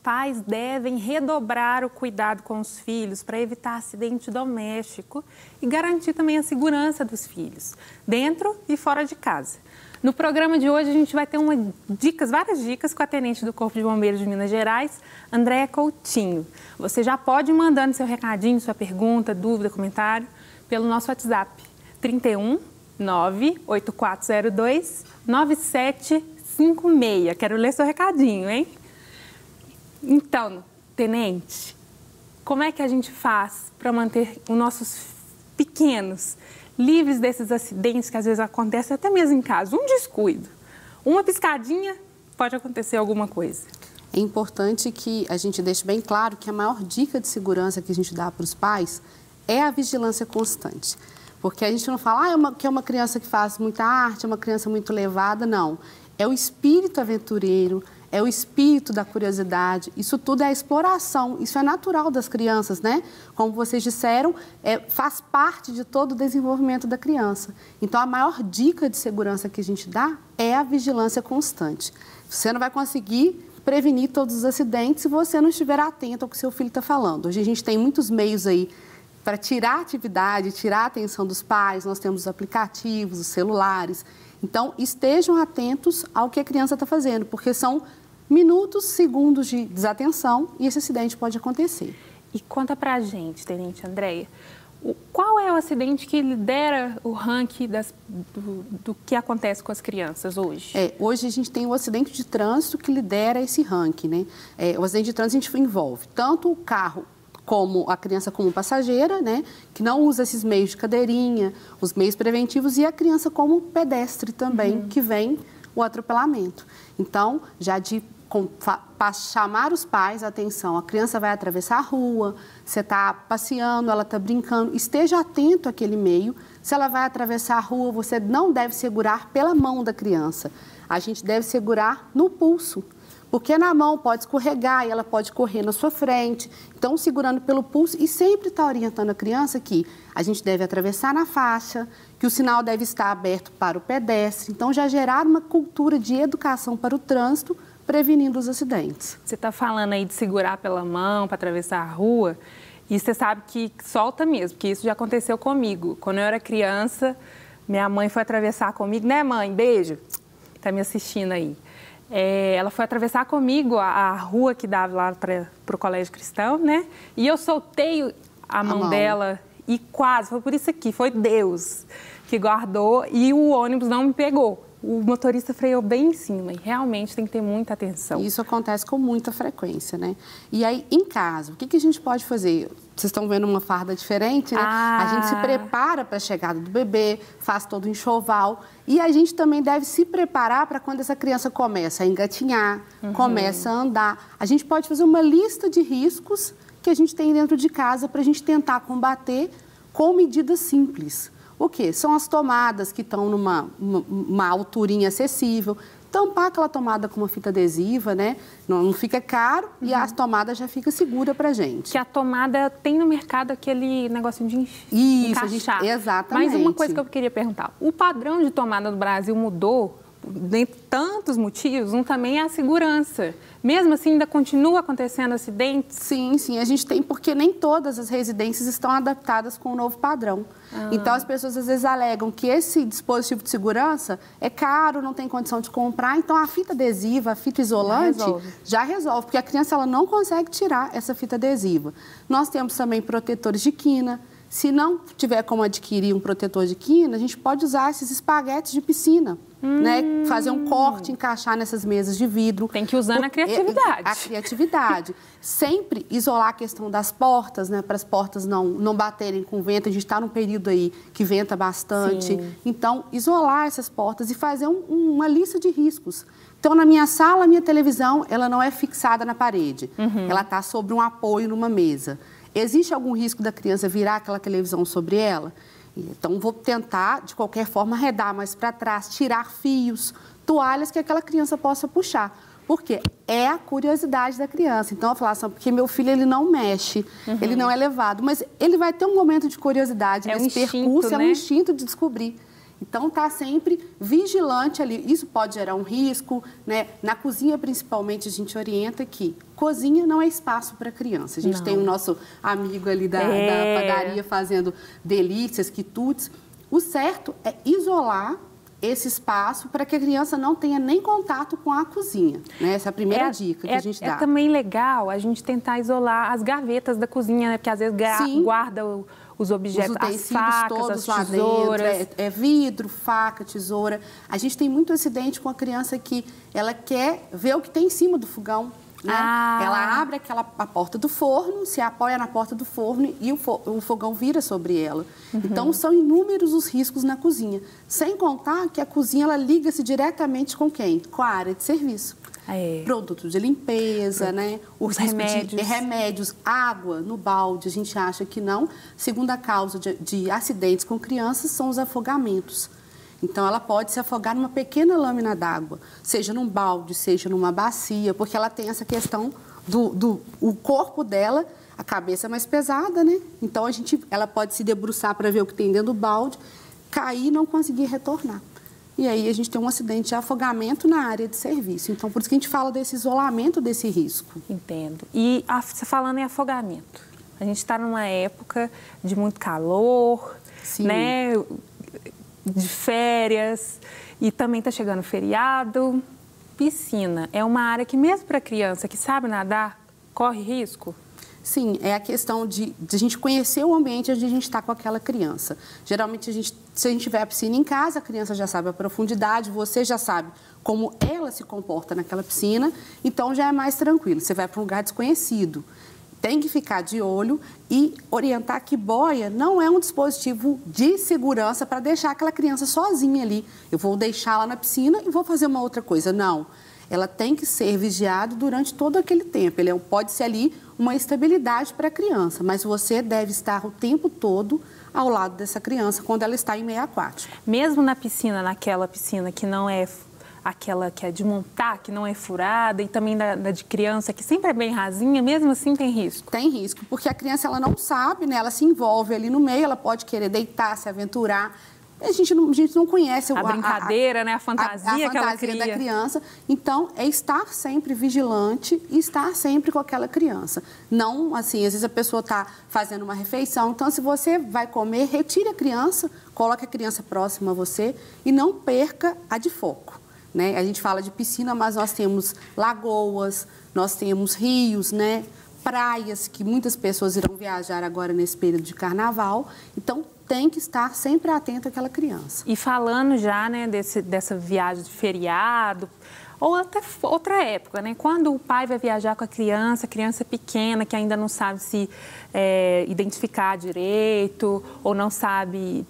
pais devem redobrar o cuidado com os filhos para evitar acidente doméstico e garantir também a segurança dos filhos, dentro e fora de casa. No programa de hoje, a gente vai ter várias dicas com a tenente do Corpo de Bombeiros de Minas Gerais, Andréia Coutinho. Você já pode ir mandando seu recadinho, sua pergunta, dúvida, comentário, pelo nosso WhatsApp, 31 98402 9756. Quero ler seu recadinho, hein? Então, tenente, como é que a gente faz para manter os nossos pequenos livres desses acidentes que às vezes acontecem até mesmo em casa? Um descuido, uma piscadinha, pode acontecer alguma coisa. É importante que a gente deixe bem claro que a maior dica de segurança que a gente dá para os pais é a vigilância constante. Porque a gente não fala que é uma criança que faz muita arte, é uma criança muito levada, não. É o espírito aventureiro, é o espírito da curiosidade, isso tudo é a exploração, isso é natural das crianças, né? Como vocês disseram, faz parte de todo o desenvolvimento da criança. Então, a maior dica de segurança que a gente dá é a vigilância constante. Você não vai conseguir prevenir todos os acidentes se você não estiver atento ao que seu filho está falando. Hoje a gente tem muitos meios aí para tirar a atividade, tirar a atenção dos pais, nós temos os aplicativos, os celulares. Então, estejam atentos ao que a criança está fazendo, porque são minutos, segundos de desatenção e esse acidente pode acontecer. E conta pra gente, tenente Andréia, qual é o acidente que lidera o ranking do que acontece com as crianças hoje? Hoje a gente tem o acidente de trânsito que lidera esse ranking, né? O acidente de trânsito a gente envolve tanto o carro como a criança como passageira, né, que não usa esses meios de cadeirinha, os meios preventivos, e a criança como pedestre também, que vem o atropelamento. Então, para chamar os pais, atenção, a criança vai atravessar a rua, você está passeando, ela está brincando, esteja atento àquele meio. Se ela vai atravessar a rua, você não deve segurar pela mão da criança, a gente deve segurar no pulso. Porque na mão pode escorregar e ela pode correr na sua frente. Então, segurando pelo pulso e sempre está orientando a criança que a gente deve atravessar na faixa, que o sinal deve estar aberto para o pedestre. Então, já gerar uma cultura de educação para o trânsito, prevenindo os acidentes. Você está falando aí de segurar pela mão para atravessar a rua e você sabe que solta mesmo, porque isso já aconteceu comigo. Quando eu era criança, minha mãe foi atravessar comigo, né, mãe? Beijo. Está me assistindo aí. Ela foi atravessar comigo a rua que dava lá para o Colégio Cristão, né? E eu soltei a mão dela e quase, foi por isso aqui, foi Deus que guardou e o ônibus não me pegou. O motorista freou bem em cima e realmente tem que ter muita atenção. Isso acontece com muita frequência, né? E aí, em casa, o que a gente pode fazer? Vocês estão vendo uma farda diferente, né? A gente se prepara para a chegada do bebê, faz todo o enxoval. E a gente também deve se preparar para quando essa criança começa a engatinhar, começa a andar. A gente pode fazer uma lista de riscos que a gente tem dentro de casa para a gente tentar combater com medidas simples. O quê? São as tomadas que estão numa alturinha acessível. Tampar aquela tomada com uma fita adesiva, né? Não fica caro e a tomada já fica segura pra gente. Que a tomada tem no mercado aquele negocinho de encaixar. Exatamente. Mas uma coisa que eu queria perguntar. O padrão de tomada no Brasil mudou? Dentre tantos motivos, também é a segurança. Mesmo assim, ainda continua acontecendo acidentes? Sim, a gente tem, porque nem todas as residências estão adaptadas com o novo padrão. Então, as pessoas às vezes alegam que esse dispositivo de segurança é caro, não tem condição de comprar, então a fita adesiva, a fita isolante, já resolve, porque a criança ela não consegue tirar essa fita adesiva. Nós temos também protetores de quina. Se não tiver como adquirir um protetor de quina, a gente pode usar esses espaguetes de piscina, né? Fazer um corte, encaixar nessas mesas de vidro. Tem que usar na criatividade. A criatividade. Sempre isolar a questão das portas, né? Para as portas não baterem com vento. A gente está num período aí que venta bastante. Sim. Então, isolar essas portas e fazer uma lista de riscos. Então, na minha sala, a minha televisão, ela não é fixada na parede. Ela está sobre um apoio numa mesa. Existe algum risco da criança virar aquela televisão sobre ela? Então, vou tentar, de qualquer forma, arredar mais para trás, tirar fios, toalhas que aquela criança possa puxar. Porque é a curiosidade da criança. Então, eu falo assim, porque meu filho, ele não mexe, ele não é levado, mas ele vai ter um momento de curiosidade nesse percurso, é um instinto de descobrir. Então, está sempre vigilante ali. Isso pode gerar um risco, né? Na cozinha, principalmente, a gente orienta que cozinha não é espaço para criança. A gente tem o nosso amigo ali da padaria fazendo delícias, quitutes. O certo é isolar esse espaço para que a criança não tenha nem contato com a cozinha, né? Essa é a primeira dica que a gente dá. É também legal a gente tentar isolar as gavetas da cozinha, né? Porque às vezes guarda os objetos, as facas, todos as tesouras. É vidro, faca, tesoura. A gente tem muito acidente com a criança que ela quer ver o que tem em cima do fogão. Né? Ela abre a porta do forno, se apoia na porta do forno e o fogão vira sobre ela. Então, são inúmeros os riscos na cozinha. Sem contar que a cozinha ela liga-se diretamente com quem? Com a área de serviço. Produtos de limpeza, né? Os remédios. Remédios, água no balde, a gente acha que não. Segunda causa de acidentes com crianças são os afogamentos. Então, ela pode se afogar numa pequena lâmina d'água, seja num balde, seja numa bacia, porque ela tem essa questão o corpo dela, a cabeça é mais pesada, né? Então, ela pode se debruçar para ver o que tem dentro do balde, cair e não conseguir retornar. E aí, a gente tem um acidente de afogamento na área de serviço. Então, por isso que a gente fala desse isolamento desse risco. Entendo. E você falando em afogamento, a gente está numa época de muito calor, né? De férias, e também está chegando feriado. Piscina é uma área que, mesmo para criança que sabe nadar, corre risco? Sim, é a questão de a gente conhecer o ambiente onde a gente está com aquela criança. Geralmente, se a gente tiver a piscina em casa, a criança já sabe a profundidade, você já sabe como ela se comporta naquela piscina, então já é mais tranquilo. Você vai para um lugar desconhecido. Tem que ficar de olho e orientar que boia não é um dispositivo de segurança para deixar aquela criança sozinha ali. Eu vou deixá-la na piscina e vou fazer uma outra coisa. Não. Ela tem que ser vigiada durante todo aquele tempo. Ele pode ser ali uma estabilidade para a criança, mas você deve estar o tempo todo ao lado dessa criança quando ela está em meio aquático. Mesmo na piscina, naquela piscina que não é aquela que é de montar, que não é furada, e também da de criança, que sempre é bem rasinha, mesmo assim tem risco? Tem risco, porque a criança ela não sabe, né? Ela se envolve ali no meio, ela pode querer deitar, se aventurar. A gente não conhece a brincadeira, né? A fantasia que ela cria. Da criança. Então, é estar sempre vigilante e estar sempre com aquela criança. Não, assim, às vezes a pessoa está fazendo uma refeição, então se você vai comer, retire a criança, coloque a criança próxima a você e não perca a de foco. Né? A gente fala de piscina, mas nós temos lagoas, nós temos rios, né? Praias, que muitas pessoas irão viajar agora nesse período de carnaval. Então, tem que estar sempre atento àquela criança. E falando já, né, dessa viagem de feriado, ou até outra época, né? Quando o pai vai viajar com a criança pequena, que ainda não sabe se identificar direito, ou não sabe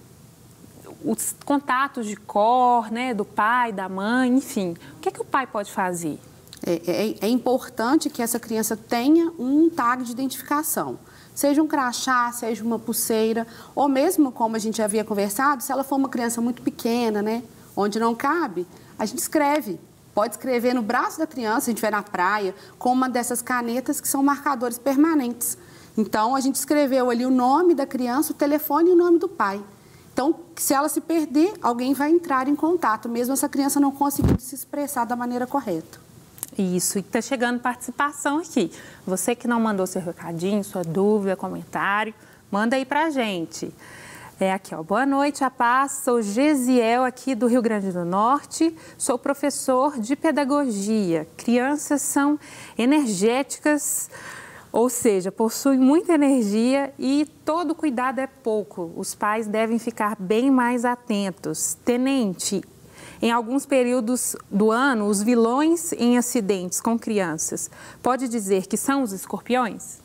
os contatos de cor, né, do pai, da mãe, enfim. O que é que o pai pode fazer? É importante que essa criança tenha um tag de identificação. Seja um crachá, seja uma pulseira, ou mesmo, como a gente já havia conversado, se ela for uma criança muito pequena, né, onde não cabe, a gente escreve. Pode escrever no braço da criança, se a gente estiver na praia, com uma dessas canetas que são marcadores permanentes. Então, a gente escreveu ali o nome da criança, o telefone e o nome do pai. Então, se ela se perder, alguém vai entrar em contato, mesmo essa criança não conseguindo se expressar da maneira correta. Isso, e está chegando participação aqui. Você que não mandou seu recadinho, sua dúvida, comentário, manda aí pra gente. Aqui, ó. Boa noite, a paz. Sou Gesiel, aqui do Rio Grande do Norte. Sou professor de pedagogia. Crianças são energéticas, ou seja, possuem muita energia e todo cuidado é pouco. Os pais devem ficar bem mais atentos. Tenente, em alguns períodos do ano, os vilões em acidentes com crianças, pode dizer que são os escorpiões?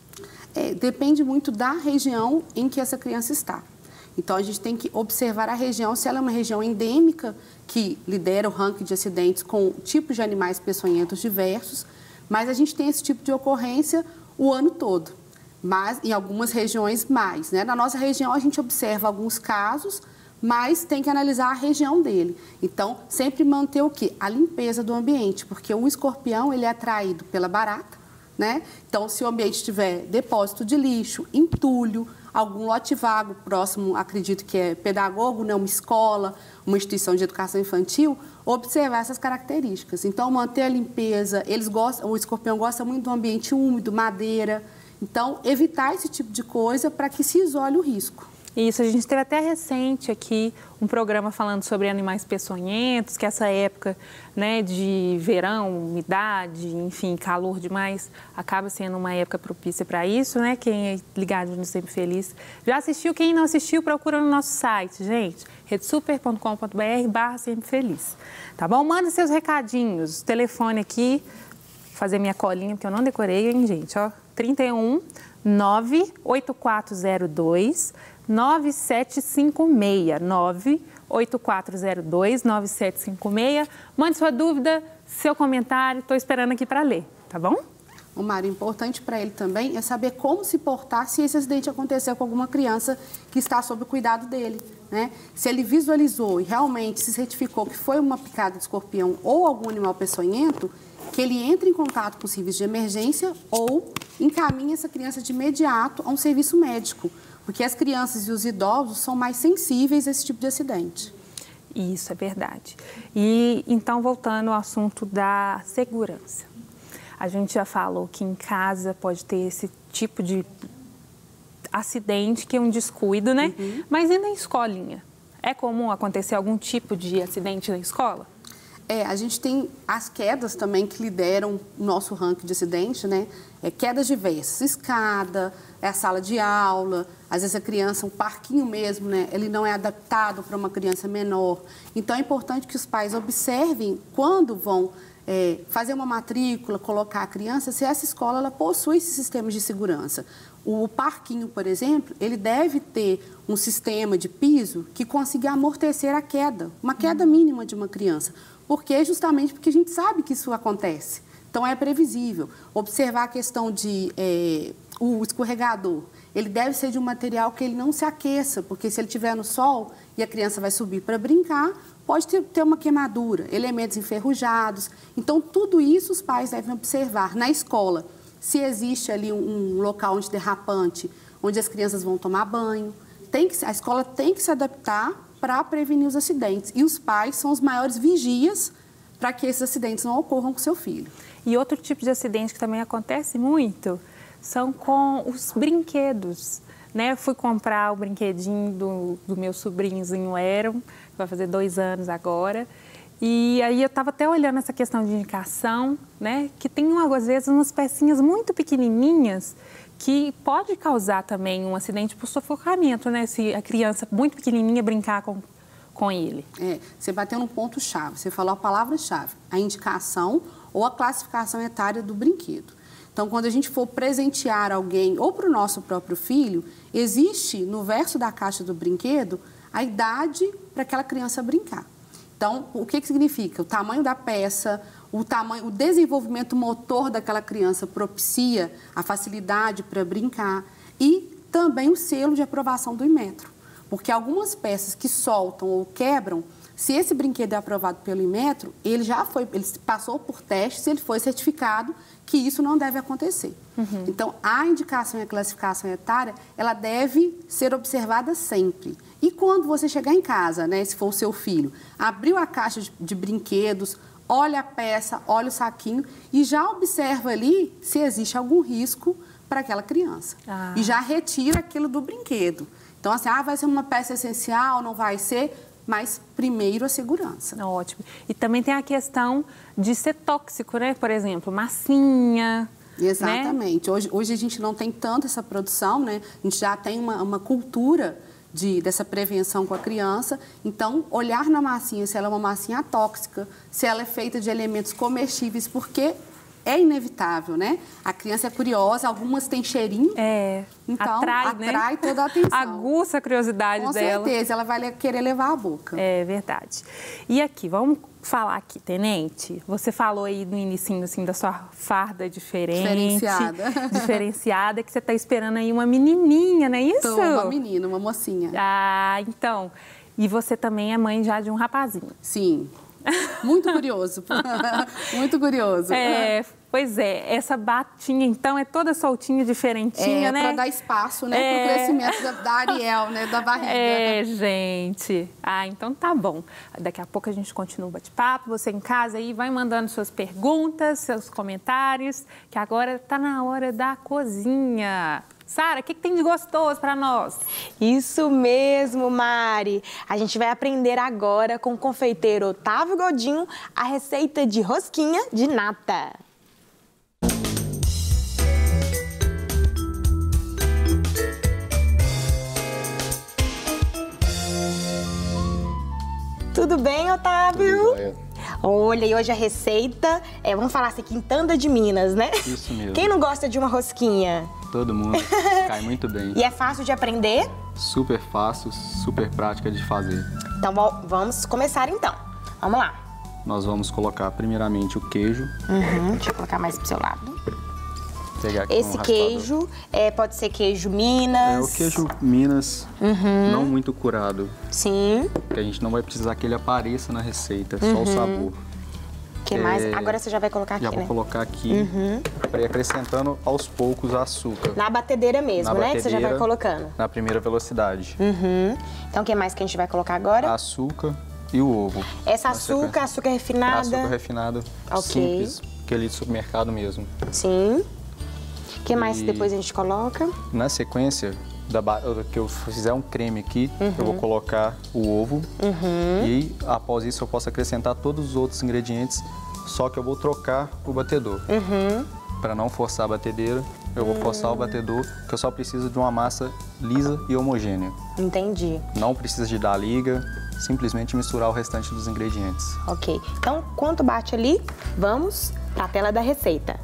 Depende muito da região em que essa criança está. Então, a gente tem que observar a região, se ela é uma região endêmica, que lidera o ranking de acidentes com tipos de animais peçonhentos diversos, mas a gente tem esse tipo de ocorrência o ano todo, mas em algumas regiões mais, né? Na nossa região, a gente observa alguns casos, mas tem que analisar a região dele. Então, sempre manter o quê? A limpeza do ambiente, porque o escorpião, ele é atraído pela barata, né? Então, se o ambiente tiver depósito de lixo, entulho, algum lote vago próximo, acredito que é pedagogo, né, uma escola, uma instituição de educação infantil, observar essas características. Então, manter a limpeza, o escorpião gosta muito do ambiente úmido, madeira. Então, evitar esse tipo de coisa para que se isole o risco. Isso, a gente teve até recente aqui um programa falando sobre animais peçonhentos, que essa época, né, de verão, umidade, enfim, calor demais, acaba sendo uma época propícia para isso, né? Quem é ligado no Sempre Feliz já assistiu, quem não assistiu, procura no nosso site, gente, redesuper.com.br/Sempre Feliz, tá bom? Manda seus recadinhos, o telefone aqui, fazer minha colinha, porque eu não decorei, hein, gente, ó, 31 98402 9756, 98402-9756. Mande sua dúvida, seu comentário, estou esperando aqui para ler, tá bom? O Mário, importante para ele também é saber como se portar se esse acidente acontecer com alguma criança que está sob o cuidado dele, né? Se ele visualizou e realmente se certificou que foi uma picada de escorpião ou algum animal peçonhento, que ele entre em contato com o serviço de emergência ou encaminhe essa criança de imediato a um serviço médico, porque as crianças e os idosos são mais sensíveis a esse tipo de acidente. Isso é verdade. E então, voltando ao assunto da segurança. A gente já falou que em casa pode ter esse tipo de acidente, que é um descuido, né? Uhum. Mas e na escolinha? É comum acontecer algum tipo de acidente na escola? A gente tem as quedas também que lideram o nosso ranking de acidente, né? Quedas diversas, escada, a sala de aula, às vezes a criança, um parquinho mesmo, né? Ele não é adaptado para uma criança menor. Então, é importante que os pais observem quando vão fazer uma matrícula, colocar a criança, se essa escola ela possui esses sistemas de segurança. O parquinho, por exemplo, ele deve ter um sistema de piso que consiga amortecer a queda, uma queda mínima de uma criança. Justamente porque a gente sabe que isso acontece. Então, é previsível. Observar a questão de o escorregador. Ele deve ser de um material que ele não se aqueça, porque se ele estiver no sol e a criança vai subir para brincar, pode ter uma queimadura, elementos enferrujados. Então, tudo isso os pais devem observar. Na escola, se existe ali um local onde derrapante, onde as crianças vão tomar banho, a escola tem que se adaptar para prevenir os acidentes. E os pais são os maiores vigias para que esses acidentes não ocorram com seu filho. E outro tipo de acidente que também acontece muito são com os brinquedos, né? Fui comprar o brinquedinho do meu sobrinhozinho Aaron, que vai fazer 2 anos agora. E aí eu estava até olhando essa questão de indicação, né? Que tem, às vezes, umas pecinhas muito pequenininhas que pode causar também um acidente por sufocamento, né? Se a criança muito pequenininha brincar com ele. Você bateu no ponto-chave, você falou a palavra-chave, a indicação ou a classificação etária do brinquedo. Então, quando a gente for presentear alguém ou para o nosso próprio filho, existe no verso da caixa do brinquedo a idade para aquela criança brincar. Então, o que significa? O tamanho da peça, o desenvolvimento motor daquela criança propicia a facilidade para brincar e também o selo de aprovação do Inmetro. Porque algumas peças que soltam ou quebram, se esse brinquedo é aprovado pelo Inmetro, ele passou por testes, ele foi certificado que isso não deve acontecer. Uhum. Então, a indicação e a classificação etária, ela deve ser observada sempre. E quando você chegar em casa, né, se for o seu filho, abriu a caixa de brinquedos, olha a peça, olha o saquinho e já observa ali se existe algum risco para aquela criança. E já retira aquilo do brinquedo. Então, assim, vai ser uma peça essencial, não vai ser, mas primeiro a segurança. Ótimo. E também tem a questão de ser tóxico, né? Por exemplo, massinha. Exatamente. Né? Hoje a gente não tem tanto essa produção, né? A gente já tem uma cultura dessa prevenção com a criança. Então, olhar na massinha, se ela é uma massinha tóxica, se ela é feita de elementos comestíveis, porque é inevitável, né? A criança é curiosa, algumas têm cheirinho. Então, atrai toda a atenção. Aguça a curiosidade dela. Com certeza, ela vai querer levar à boca. É verdade. E aqui, vamos falar aqui, Tenente. Você falou aí no inicinho, assim, da sua farda diferenciada, que você está esperando aí uma menininha, não é isso? Tô, uma menina, uma mocinha. Então. E você também é mãe já de um rapazinho. Sim. Muito curioso. Muito curioso. Pois é, essa batinha, então, é toda soltinha, diferentinha, né? Para dar espaço, né, para o crescimento da Ariel, né, da barriga. Gente. Então tá bom. Daqui a pouco a gente continua o bate-papo. Você em casa aí vai mandando suas perguntas, seus comentários, que agora tá na hora da cozinha. Sara, o que tem de gostoso para nós? Isso mesmo, Mari. A gente vai aprender agora com o confeiteiro Otávio Godinho a receita de rosquinha de nata. Tudo bem, Otávio? Tudo bem. Olha, e hoje a receita vamos falar assim, quintanda de Minas, né? Isso mesmo. Quem não gosta de uma rosquinha? Todo mundo. Cai muito bem. E é fácil de aprender? Super fácil, super prática de fazer. Então, vamos começar então. Vamos lá. Nós vamos colocar primeiramente o queijo. Deixa eu colocar mais pro seu lado. Pegar aqui Esse queijo pode ser queijo Minas. O queijo Minas, não muito curado. Sim. Porque a gente não vai precisar que ele apareça na receita, só o sabor. Que mais? Agora você já vai colocar aqui, Já vou colocar aqui, para ir acrescentando aos poucos açúcar. Na batedeira mesmo, né? Que você já vai colocando. Na primeira velocidade. Então, o que mais que a gente vai colocar agora? Açúcar e o ovo. Essa açúcar refinada. Açúcar refinado, simples, aquele de supermercado mesmo. Sim. O que mais depois a gente coloca? Na sequência, que eu fizer um creme aqui, eu vou colocar o ovo e após isso eu posso acrescentar todos os outros ingredientes, só que eu vou trocar o batedor. Para não forçar a batedeira, eu vou forçar o batedor, que eu só preciso de uma massa lisa e homogênea. Entendi. Não precisa de dar liga, simplesmente misturar o restante dos ingredientes. Ok. Então, enquanto bate ali, vamos para a tela da receita.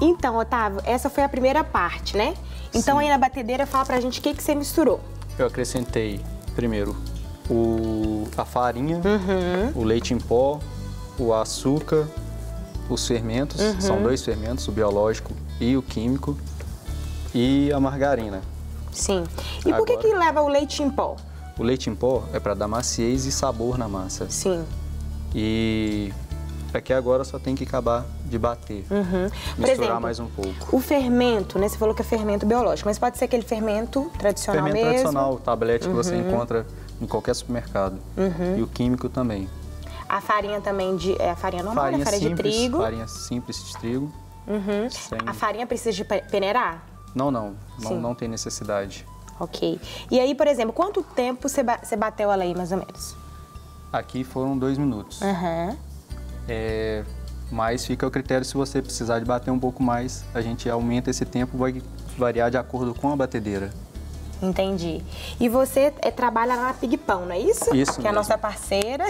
Então, Otávio, essa foi a primeira parte, né? Então, Sim. aí na batedeira, fala pra gente o que você misturou. Eu acrescentei, primeiro, a farinha, o leite em pó, o açúcar, os fermentos, são 2 fermentos, o biológico e o químico, e a margarina. Sim. E por que Agora- que leva o leite em pó? O leite em pó é para dar maciez e sabor na massa. Sim. E aqui agora só tem que acabar de bater, Por misturar exemplo, mais um pouco. o fermento, né? Você falou que é fermento biológico, mas pode ser aquele fermento tradicional Fermento mesmo? tradicional, o tablete que você encontra em qualquer supermercado. E o químico também. A farinha também é a farinha normal, né? Farinha de trigo. Farinha simples de trigo. Sem- A farinha precisa de peneirar? Não tem necessidade. Ok. E aí, por exemplo, quanto tempo você bateu ela aí, mais ou menos? Aqui foram 2 minutos. Aham. Mas fica ao critério, se você precisar de bater um pouco mais, a gente aumenta esse tempo, vai variar de acordo com a batedeira. Entendi. E você trabalha lá na Pig Pão, não é isso? Isso Que é a mesmo. nossa parceira.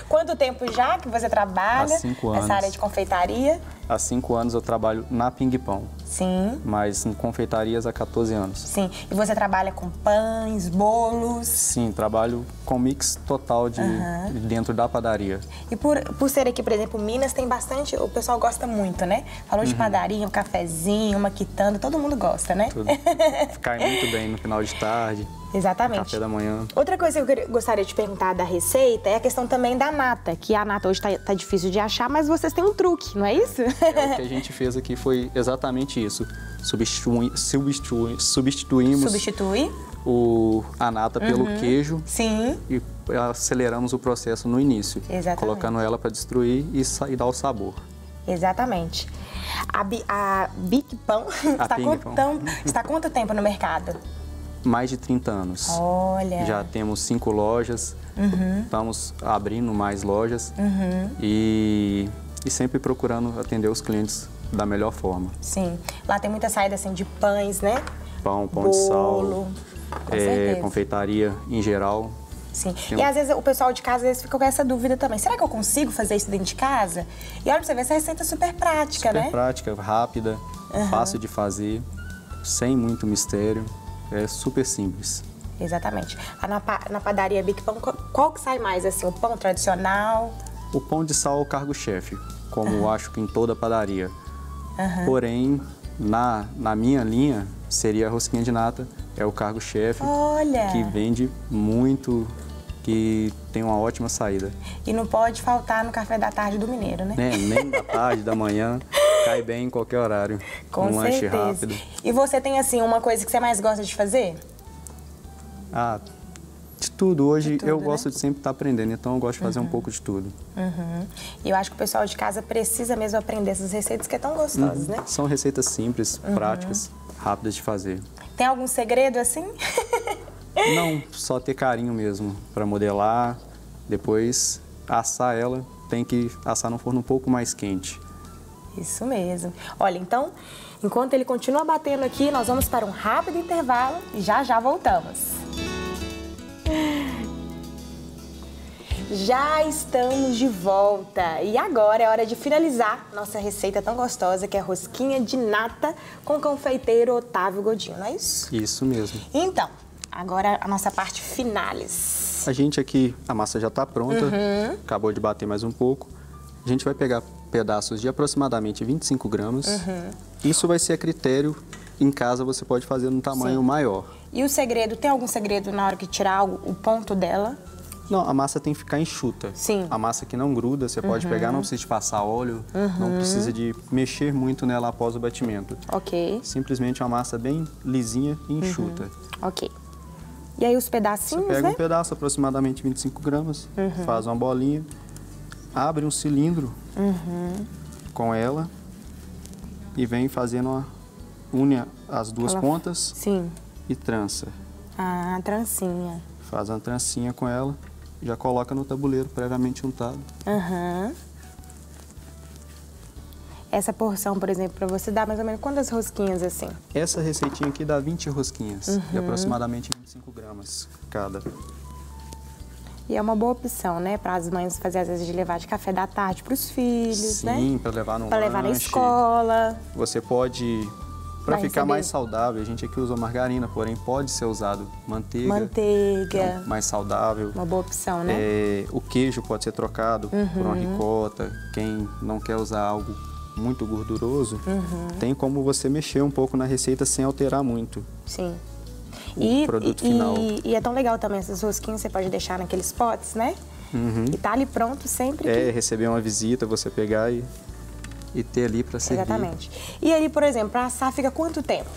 Quanto tempo já que você trabalha Há 5 anos. nessa área de confeitaria? Há 5 anos eu trabalho na Ping Pão, Sim, mas em confeitarias há 14 anos. sim. E você trabalha com pães, bolos? Sim, trabalho com mix total de dentro da padaria. E por ser aqui, por exemplo, Minas tem bastante, o pessoal gosta muito, né? Falou de padaria, um cafezinho, uma quitanda, todo mundo gosta, né? Tudo. Cai muito bem no final de tarde, Exatamente. café da manhã. Outra coisa que eu gostaria de perguntar da receita é a questão também da nata, que a nata hoje tá difícil de achar, mas vocês têm um truque, não é isso? O que a gente fez aqui foi exatamente isso. Substituímos Substitui? a nata pelo queijo Sim. e aceleramos o processo no início, Exatamente. colocando ela para destruir e dar o sabor. Exatamente. A Big Pão está há quanto tempo no mercado? Mais de 30 anos. Olha. Já temos 5 lojas, estamos abrindo mais lojas e sempre procurando atender os clientes da melhor forma. Sim. Lá tem muita saída assim de pães, né? Pão de Bolo, sal, com certeza. confeitaria em geral. Sim. E às vezes o pessoal de casa às vezes fica com essa dúvida também. Será que eu consigo fazer isso dentro de casa? E olha pra você ver, essa receita é super prática, Super né? prática, rápida, fácil de fazer, sem muito mistério. É super simples. Exatamente. Na padaria Big Pão, qual que sai mais assim? O pão tradicional? O pão de sal é o cargo-chefe, como eu acho que em toda padaria. Porém, na minha linha, seria a rosquinha de nata, é o cargo-chefe, Olha! que vende muito, que tem uma ótima saída. E não pode faltar no café da tarde do mineiro, né? Nem da tarde, da manhã, cai bem em qualquer horário. Com um lanche certeza. rápido. E você tem assim uma coisa que você mais gosta de fazer? Ah, de tudo. Hoje tudo, eu né? gosto de sempre estar aprendendo, então eu gosto de fazer um pouco de tudo. E eu acho que o pessoal de casa precisa mesmo aprender essas receitas que é tão gostosas, né? São receitas simples, práticas, rápidas de fazer. Tem algum segredo assim? Não, só ter carinho mesmo para modelar, depois assar ela, tem que assar no forno um pouco mais quente. Isso mesmo. Olha, então, enquanto ele continua batendo aqui, nós vamos para um rápido intervalo e já já voltamos. Já estamos de volta e agora é hora de finalizar nossa receita tão gostosa que é a rosquinha de nata com o confeiteiro Otávio Godinho, não é isso? Isso mesmo. Então, agora a nossa parte finales. A gente aqui, a massa já está pronta, acabou de bater mais um pouco. A gente vai pegar pedaços de aproximadamente 25 gramas. Isso vai ser a critério, em casa você pode fazer num tamanho maior. E o segredo, tem algum segredo na hora que tirar o ponto dela? Não, a massa tem que ficar enxuta. Sim. A massa que não gruda, você pode pegar, não precisa de passar óleo, não precisa de mexer muito nela após o batimento. Ok, Simplesmente uma massa bem lisinha e enxuta. ok. E aí os Você pedacinhos, pega né? um pedaço, aproximadamente 25 gramas, faz uma bolinha, abre um cilindro com ela e vem fazendo une as duas pontas Sim. e trança. Ah, trancinha. Faz uma trancinha com ela, já coloca no tabuleiro previamente untado. Aham. Essa porção, por exemplo, para você dar mais ou menos quantas rosquinhas assim? Essa receitinha aqui dá 20 rosquinhas, de aproximadamente 25 gramas cada. E é uma boa opção, né? Para as mães fazer, às vezes, de levar de café da tarde para os filhos, né? Sim, para levar no Para levar na lanche. escola. Você pode Para ficar mais saudável, a gente aqui usa margarina, porém pode ser usado manteiga. Manteiga. Mais saudável. Uma boa opção, né? O queijo pode ser trocado por uma ricota. Quem não quer usar algo muito gorduroso, tem como você mexer um pouco na receita sem alterar muito. Sim. O produto final. E é tão legal também essas rosquinhas, você pode deixar naqueles potes, né? E tá ali pronto sempre. Receber uma visita, você pegar e ter ali para servir. Exatamente. E aí, por exemplo, para assar fica quanto tempo?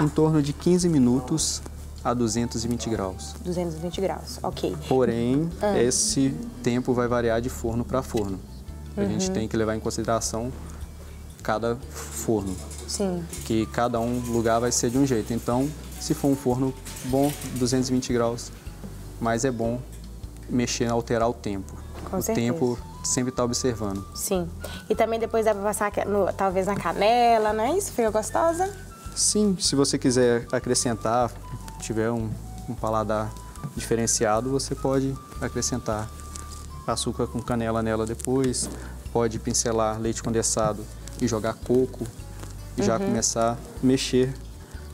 Em torno de 15 minutos a 220 graus. 220 graus, ok. Porém, esse tempo vai variar de forno para forno. A gente tem que levar em consideração cada forno. Sim. Que cada lugar vai ser de um jeito. Então, se for um forno bom, 220 graus, mas é bom mexer, alterar o tempo. Com certeza. Tempo sempre está observando. Sim. E também depois dá para passar talvez na canela, não é isso? Fica gostosa? Sim, se você quiser acrescentar, tiver um paladar diferenciado, você pode acrescentar açúcar com canela nela depois, pode pincelar leite condensado e jogar coco e já começar a mexer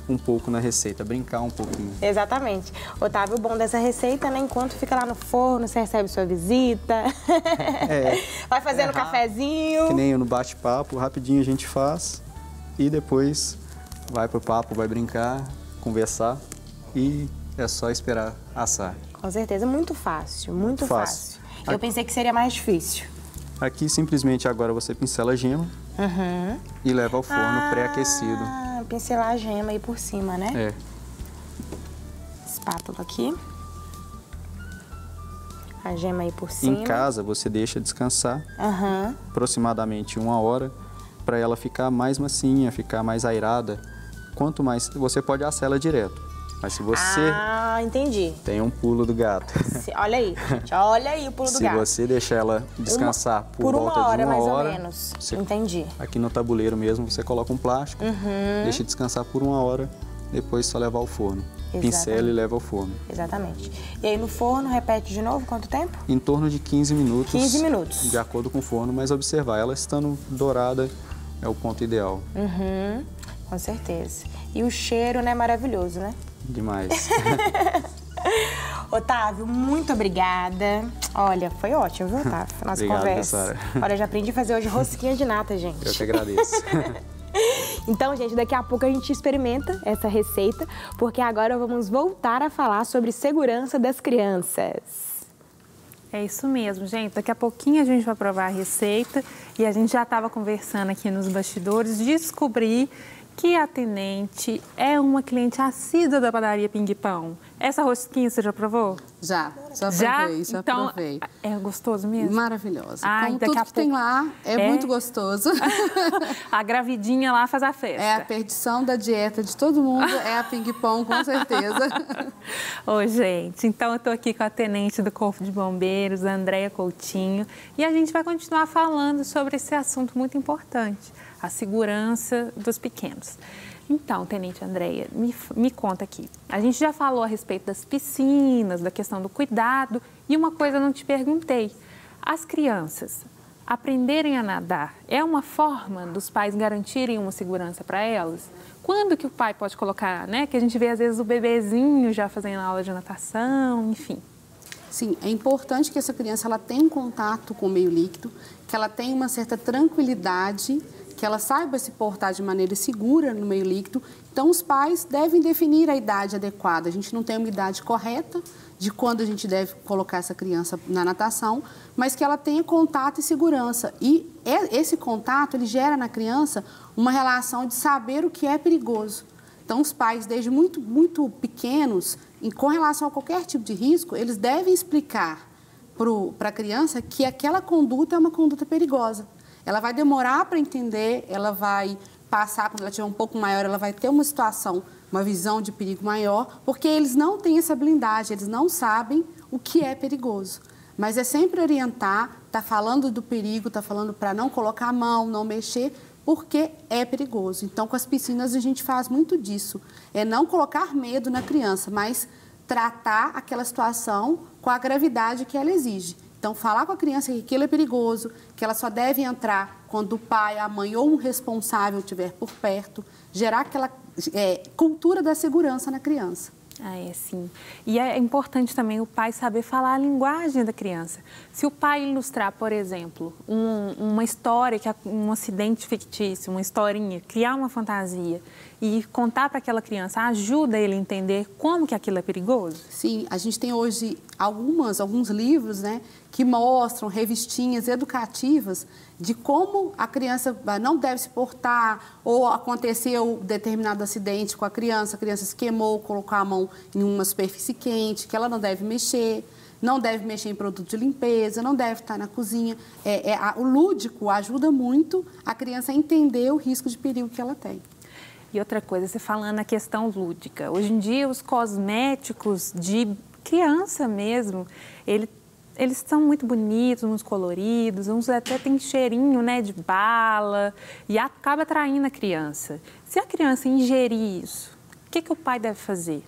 um pouco na receita, brincar um pouquinho. Exatamente. Otávio, o bom dessa receita, né? Enquanto fica lá no forno, você recebe sua visita, vai fazendo cafezinho. Que nem eu no bate-papo, rapidinho a gente faz e depois vai pro papo, vai brincar, conversar e é só esperar assar. Com certeza, muito fácil, muito fácil. Eu pensei que seria mais difícil. Aqui simplesmente agora você pincela a gema e leva ao forno pré-aquecido. Pincelar a gema aí por cima, né? Espátula aqui. A gema aí por cima. Em casa você deixa descansar aproximadamente 1 hora para ela ficar mais macinha, ficar mais airada. Quanto mais, você pode assar ela direto. Mas se você entendi. tem um pulo do gato. Olha aí, gente, olha aí o pulo do gato. Se você deixar ela descansar por volta uma hora, de uma mais hora, ou menos. você, entendi. Aqui no tabuleiro mesmo, você coloca um plástico, deixa descansar por 1 hora, depois só levar ao forno. Pincela e leva ao forno. Exatamente. E aí no forno, repete de novo, quanto tempo? Em torno de 15 minutos. 15 minutos. De acordo com o forno, mas observar, ela estando dourada é o ponto ideal. Com certeza. E o cheiro, né, maravilhoso, né? Demais. Otávio, muito obrigada. Olha, foi ótimo, viu, Otávio? Nossa Obrigado, conversa. Sara. Olha, já aprendi a fazer hoje rosquinha de nata, gente. Eu que agradeço. Então, gente, daqui a pouco a gente experimenta essa receita, porque agora vamos voltar a falar sobre segurança das crianças. É isso mesmo, gente. Daqui a pouquinho a gente vai provar a receita e a gente já estava conversando aqui nos bastidores, descobri que a Tenente é uma cliente assídua da padaria Ping Pão. Essa rosquinha você já provou? Já Então, provei. É gostoso mesmo? Maravilhosa. Ai, Como tudo que tem lá, é muito gostoso. A gravidinha lá faz a festa. É a perdição da dieta de todo mundo, é a Ping Pão, com certeza. Oi, gente. Então, eu tô aqui com a Tenente do Corpo de Bombeiros, a Andréia Coutinho, e a gente vai continuar falando sobre esse assunto muito importante, a segurança dos pequenos. Então, Tenente Andréia, me conta aqui. A gente já falou a respeito das piscinas, da questão do cuidado, e uma coisa eu não te perguntei. As crianças aprenderem a nadar é uma forma dos pais garantirem uma segurança para elas? Quando que o pai pode colocar, né? Que a gente vê às vezes o bebezinho já fazendo aula de natação, enfim. Sim, é importante que essa criança ela tenha um contato com o meio líquido, que ela tenha uma certa tranquilidade, que ela saiba se portar de maneira segura no meio líquido. Então, os pais devem definir a idade adequada. A gente não tem uma idade correta de quando a gente deve colocar essa criança na natação, mas que ela tenha contato e segurança. E esse contato, ele gera na criança uma relação de saber o que é perigoso. Então, os pais, desde muito, muito pequenos, com relação a qualquer tipo de risco, eles devem explicar para a criança que aquela conduta é uma conduta perigosa. Ela vai demorar para entender, ela vai passar, quando ela estiver um pouco maior, ela vai ter uma situação, uma visão de perigo maior, porque eles não têm essa blindagem, eles não sabem o que é perigoso. Mas é sempre orientar, tá falando do perigo, tá falando para não colocar a mão, não mexer, porque é perigoso. Então, com as piscinas, a gente faz muito disso. É não colocar medo na criança, mas tratar aquela situação com a gravidade que ela exige. Então, Então, falar com a criança que aquilo é perigoso, que ela só deve entrar quando o pai, a mãe ou um responsável estiver por perto, gerar aquela cultura da segurança na criança. Ah, é sim. E é importante também o pai saber falar a linguagem da criança. Se o pai ilustrar, por exemplo, uma história, um acidente fictício, uma historinha, criar uma fantasia e contar para aquela criança, ajuda ele a entender como que aquilo é perigoso? Sim, a gente tem hoje alguns livros, né, que mostram revistinhas educativas de como a criança não deve se portar, ou aconteceu determinado acidente com a criança se queimou, colocou a mão em uma superfície quente, que ela não deve mexer em produto de limpeza, não deve estar na cozinha. O lúdico ajuda muito a criança a entender o risco de perigo que ela tem. E outra coisa, você falando na questão lúdica, hoje em dia os cosméticos de criança mesmo, eles são muito bonitos, uns coloridos, uns até tem cheirinho, né, de bala e acaba atraindo a criança. Se a criança ingerir isso, o que o pai deve fazer?